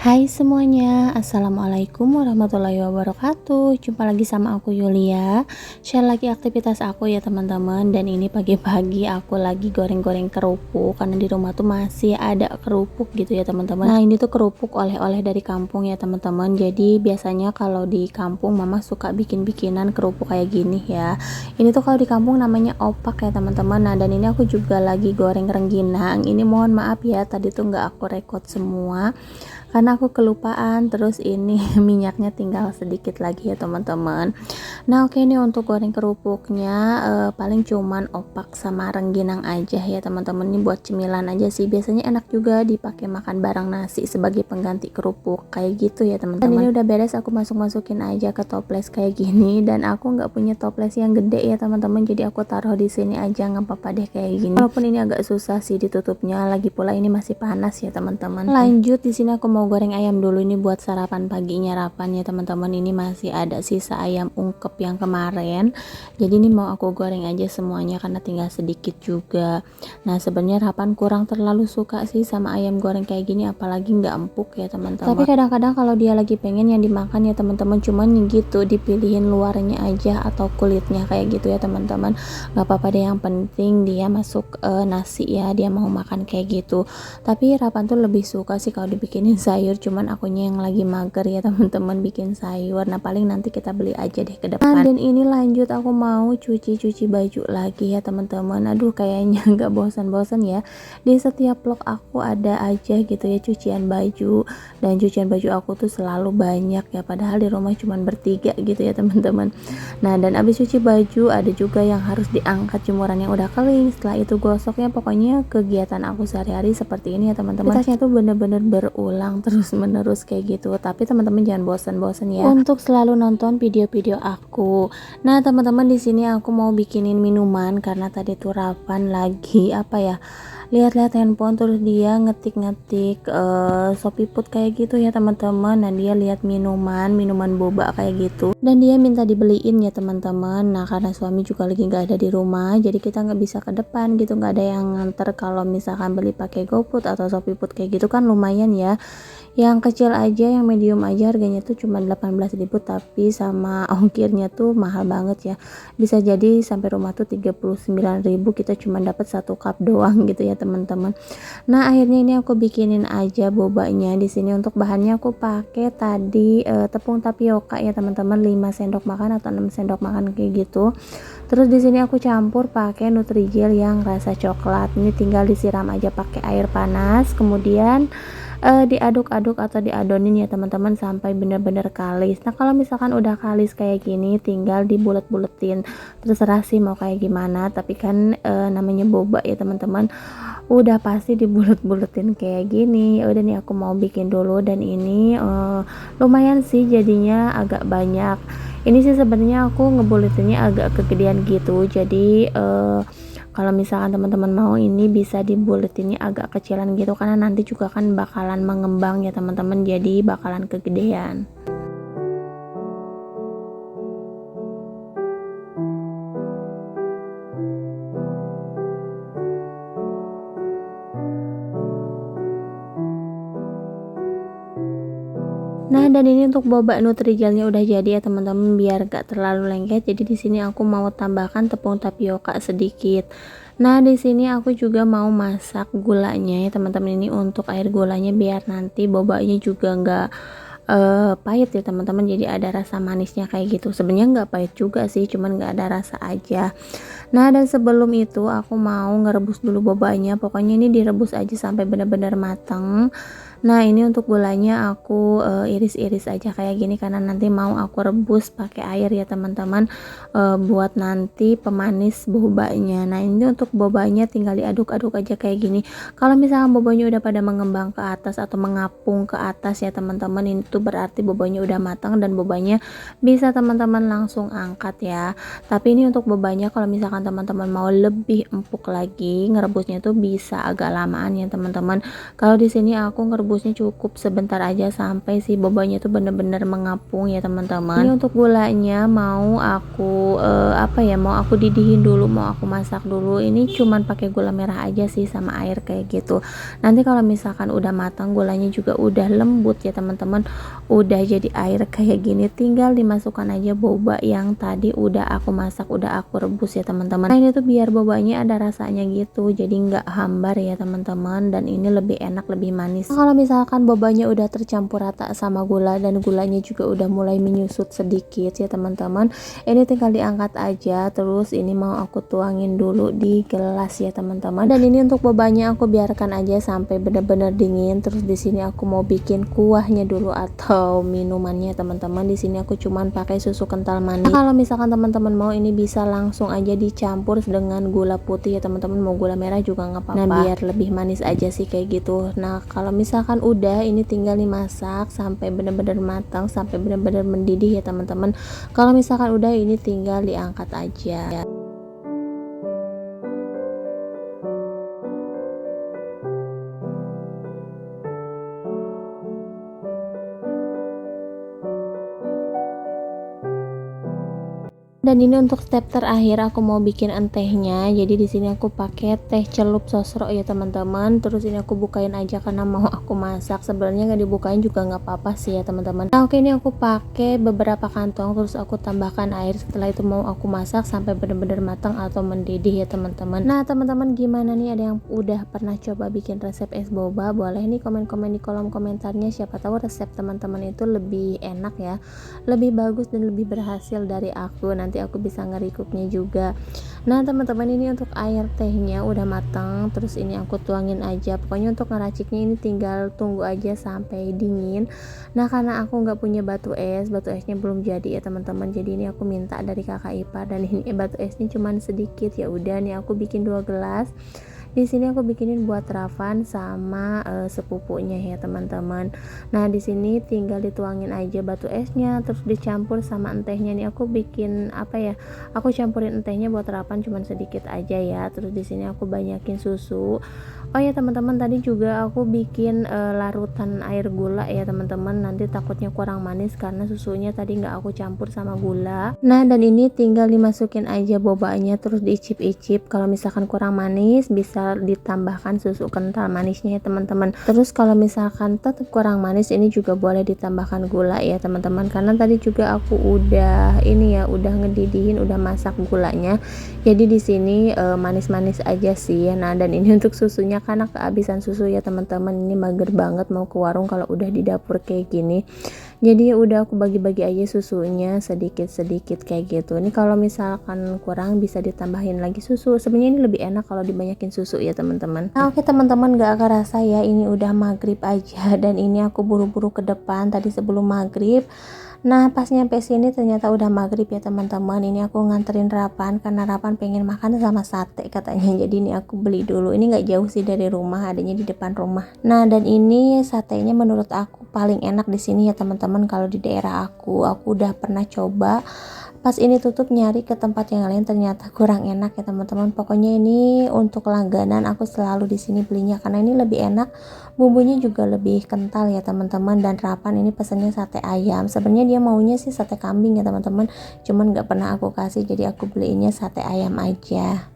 Hai semuanya, Assalamualaikum warahmatullahi wabarakatuh. Jumpa lagi sama aku Yulia. Share lagi aktivitas aku ya teman-teman. Dan ini pagi-pagi aku lagi goreng-goreng kerupuk, karena di rumah tuh masih ada kerupuk gitu ya teman-teman. Nah ini tuh kerupuk oleh-oleh dari kampung ya teman-teman. Jadi biasanya kalau di kampung mama suka bikin-bikinan kerupuk kayak gini ya. Ini tuh kalau di kampung namanya opak ya teman-teman. Nah dan ini aku juga lagi goreng rengginang. Ini mohon maaf ya, tadi tuh nggak aku record semua karena aku kelupaan. Terus ini minyaknya tinggal sedikit lagi ya teman-teman. Nah oke, ini untuk goreng kerupuknya paling cuman opak sama rengginang aja ya teman-teman. Ini buat cemilan aja sih, biasanya enak juga dipakai makan bareng nasi sebagai pengganti kerupuk kayak gitu ya teman-teman. Dan ini udah beres, aku masukin aja ke toples kayak gini. Dan aku nggak punya toples yang gede ya teman-teman, jadi aku taruh di sini aja, nggak apa-apa deh kayak gini. Walaupun ini agak susah sih ditutupnya, lagi pula ini masih panas ya teman-teman. Lanjut, di sini aku mau goreng ayam dulu. Ini buat sarapan pagi nyarapan ya teman-teman. Ini masih ada sisa ayam ungkep yang kemarin, jadi ini mau aku goreng aja semuanya karena tinggal sedikit juga. Nah sebenarnya Rapan kurang terlalu suka sih sama ayam goreng kayak gini, apalagi nggak empuk ya teman-teman. Tapi kadang-kadang kalau dia lagi pengen yang dimakan ya teman-teman, cuman gitu dipilihin luarnya aja atau kulitnya kayak gitu ya teman-teman. Nggak apa-apa deh, yang penting dia masuk nasi ya, dia mau makan kayak gitu. Tapi Rapan tuh lebih suka sih kalau dibikinin sayur, cuman akunya yang lagi mager ya teman-teman bikin sayur. Nah paling nanti kita beli aja deh ke depan. Nah, dan ini lanjut aku mau cuci baju lagi ya teman-teman. Aduh kayaknya nggak bosan-bosan ya, di setiap vlog aku ada aja gitu ya cucian baju. Dan cucian baju aku tuh selalu banyak ya, padahal di rumah cuman bertiga gitu ya teman-teman. Nah dan abis cuci baju ada juga yang harus diangkat jemuran yang udah kering, setelah itu gosoknya. Pokoknya kegiatan aku sehari-hari seperti ini ya teman-teman. Tasnya tuh bener-bener berulang terus menerus kayak gitu. Tapi teman-teman jangan bosan-bosan ya untuk selalu nonton video-video aku. Nah teman-teman, di sini aku mau bikinin minuman karena tadi tuh Rapan lagi apa ya, lihat-lihat handphone, terus dia ngetik-ngetik Shopee kayak gitu ya teman-teman. Dan dia lihat minuman boba kayak gitu dan dia minta dibeliin ya teman-teman. Nah karena suami juga lagi nggak ada di rumah, jadi kita nggak bisa ke depan gitu, nggak ada yang nganter. Kalau misalkan beli pakai GoFood atau Shopee kayak gitu kan lumayan ya. Yang kecil aja, yang medium aja harganya tuh cuma 18.000, tapi sama ongkirnya tuh mahal banget ya. Bisa jadi sampai rumah tuh 39.000, kita cuma dapat 1 cup doang gitu ya teman-teman. Nah akhirnya ini aku bikinin aja bobanya. Di sini untuk bahannya aku pakai tadi tepung tapioka ya teman-teman, 5 sendok makan atau 6 sendok makan kayak gitu. Terus di sini aku campur pakai Nutrijel yang rasa coklat. Ini tinggal disiram aja pakai air panas, kemudian diaduk-aduk atau diadonin ya teman-teman sampai bener-bener kalis. Nah kalau misalkan udah kalis kayak gini, tinggal dibulet-buletin, terserah sih mau kayak gimana. Tapi kan namanya boba ya teman-teman, udah pasti dibulet-buletin kayak gini. Ya udah nih aku mau bikin dulu. Dan ini lumayan sih jadinya agak banyak. Ini sih sebenarnya aku ngebuletinnya agak kegedean gitu, jadi kalau misalkan teman-teman mau ini bisa dibuletinnya agak kecilan gitu, karena nanti juga kan bakalan mengembang ya teman-teman, jadi bakalan kegedean. Nah dan ini untuk boba Nutrigelnya udah jadi ya teman-teman, biar gak terlalu lengket. Jadi di sini aku mau tambahkan tepung tapioka sedikit. Nah di sini aku juga mau masak gulanya ya teman-teman. Ini untuk air gulanya biar nanti bobanya juga nggak pahit ya teman-teman, jadi ada rasa manisnya kayak gitu. Sebenarnya nggak pahit juga sih, cuman nggak ada rasa aja. Nah dan sebelum itu aku mau ngerebus dulu bobanya. Pokoknya ini direbus aja sampai benar-benar matang. Nah ini untuk gulanya aku iris-iris aja kayak gini, karena nanti mau aku rebus pakai air ya teman-teman, buat nanti pemanis bobanya. Nah ini untuk bobanya tinggal diaduk-aduk aja kayak gini. Kalau misalnya bobanya udah pada mengembang ke atas atau mengapung ke atas ya teman-teman, itu berarti bobanya udah matang dan bobanya bisa teman-teman langsung angkat ya. Tapi ini untuk bobanya kalau misalkan teman-teman mau lebih empuk lagi, ngerebusnya tuh bisa agak lamaan ya teman-teman. Kalau di sini aku ngerebus rebusnya cukup sebentar aja sampai si bobanya tuh bener-bener mengapung ya teman-teman. Ini untuk gulanya mau aku mau aku didihin dulu, mau aku masak dulu. Ini cuman pakai gula merah aja sih sama air kayak gitu. Nanti kalau misalkan udah matang, gulanya juga udah lembut ya teman-teman, udah jadi air kayak gini, tinggal dimasukkan aja boba yang tadi udah aku masak, udah aku rebus ya teman-teman. Nah ini tuh biar bobanya ada rasanya gitu, jadi nggak hambar ya teman-teman, dan ini lebih enak, lebih manis. Nah, kalau misalkan bobanya udah tercampur rata sama gula dan gulanya juga udah mulai menyusut sedikit ya teman-teman, ini tinggal diangkat aja. Terus ini mau aku tuangin dulu di gelas ya teman-teman, dan ini untuk bobanya aku biarkan aja sampai benar-benar dingin. Terus di sini aku mau bikin kuahnya dulu atau minumannya teman-teman. Di sini aku cuman pakai susu kental manis. Nah, kalau misalkan teman-teman mau, ini bisa langsung aja dicampur dengan gula putih ya teman-teman, mau gula merah juga nggak apa-apa. Nah biar lebih manis aja sih kayak gitu. Nah kalau misalkan udah, ini tinggal dimasak sampai benar-benar matang, sampai benar-benar mendidih ya teman-teman. Kalau misalkan udah, ini tinggal diangkat aja. Dan ini untuk step terakhir, aku mau bikin entehnya. Jadi di sini aku pakai teh celup sosro ya teman-teman. Terus ini aku bukain aja karena mau aku masak. Sebenarnya nggak dibukain juga nggak apa-apa sih ya teman-teman. Nah oke, ini aku pakai beberapa kantong, terus aku tambahkan air. Setelah itu mau aku masak sampai benar-benar matang atau mendidih ya teman-teman. Nah teman-teman, gimana nih, ada yang udah pernah coba bikin resep es boba? Boleh nih komen-komen di kolom komentarnya, siapa tahu resep teman-teman itu lebih enak ya, lebih bagus dan lebih berhasil dari aku. Nanti aku bisa nge-recooknya juga. Nah teman-teman, ini untuk air tehnya udah matang. Terus ini aku tuangin aja. Pokoknya untuk ngeraciknya ini tinggal tunggu aja sampai dingin. Nah karena aku nggak punya batu esnya belum jadi ya teman-teman, jadi ini aku minta dari kakak ipar. Dan ini batu esnya cuman sedikit, ya udah nih aku bikin 2 gelas. Di sini aku bikinin buat Ravan sama sepupunya ya teman-teman. Nah di sini tinggal dituangin aja batu esnya, terus dicampur sama entehnya. Nih aku bikin aku campurin entehnya buat Ravan cuman sedikit aja ya. Terus di sini aku banyakin susu. Oh ya teman-teman, tadi juga aku bikin larutan air gula ya teman-teman. Nanti takutnya kurang manis karena susunya tadi nggak aku campur sama gula. Nah dan ini tinggal dimasukin aja bobanya, terus diicip-icip. Kalau misalkan kurang manis bisa ditambahkan susu kental manisnya ya teman-teman. Terus kalau misalkan tetap kurang manis, ini juga boleh ditambahkan gula ya teman-teman, karena tadi juga aku udah udah ngedidihin, udah masak gulanya. Jadi di sini manis-manis aja sih. Nah dan ini untuk susunya, karena kehabisan susu ya teman-teman, ini mager banget mau ke warung kalau udah di dapur kayak gini. Jadi udah aku bagi-bagi aja susunya sedikit-sedikit kayak gitu. Ini kalau misalkan kurang bisa ditambahin lagi susu. Sebenarnya ini lebih enak kalau dibanyakin susu ya teman-teman. Nah oke teman-teman, gak kerasa ya ini udah maghrib aja, dan ini aku buru-buru ke depan tadi sebelum maghrib. Nah pas nyampe sini ternyata udah maghrib ya teman-teman. Ini aku nganterin Rapan karena Rapan pengen makan sama sate katanya. Jadi ini aku beli dulu. Ini nggak jauh sih dari rumah, adanya di depan rumah. Nah dan ini satenya menurut aku paling enak di sini ya teman-teman. Kalau di daerah aku udah pernah coba. Pas ini tutup nyari ke tempat yang lain ternyata kurang enak ya teman-teman. Pokoknya ini untuk langganan, aku selalu di sini belinya karena ini lebih enak, bumbunya juga lebih kental ya teman-teman. Dan Rapan ini pesennya sate ayam. Sebenarnya dia maunya sih sate kambing ya teman-teman, cuman nggak pernah aku kasih, jadi aku beliinnya sate ayam aja.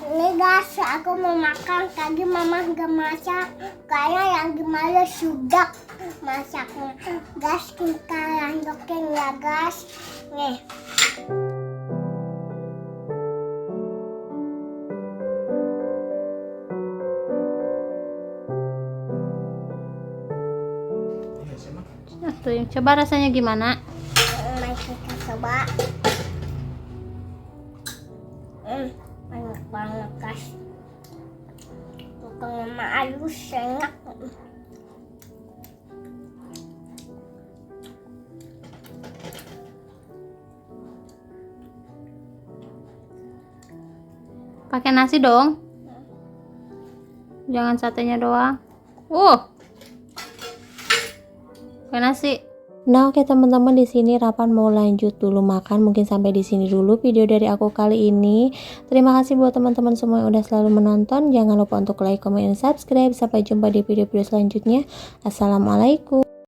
Ini guys, aku mau makan. Tadi mama gak masak karena yang malas sudah masaknya. Guys, kita lanjutin ya guys. Nih. Nah, tuh, coba rasanya gimana? Mari kita coba. Banyak banget guys. Bukan mama halus, enak. Pakai nasi dong. Jangan satenya doang. Pakai nasi. Nah, oke teman-teman, di sini Rapan mau lanjut dulu makan. Mungkin sampai di sini dulu video dari aku kali ini. Terima kasih buat teman-teman semua yang udah selalu menonton. Jangan lupa untuk like, comment, dan subscribe. Sampai jumpa di video-video selanjutnya. Assalamualaikum.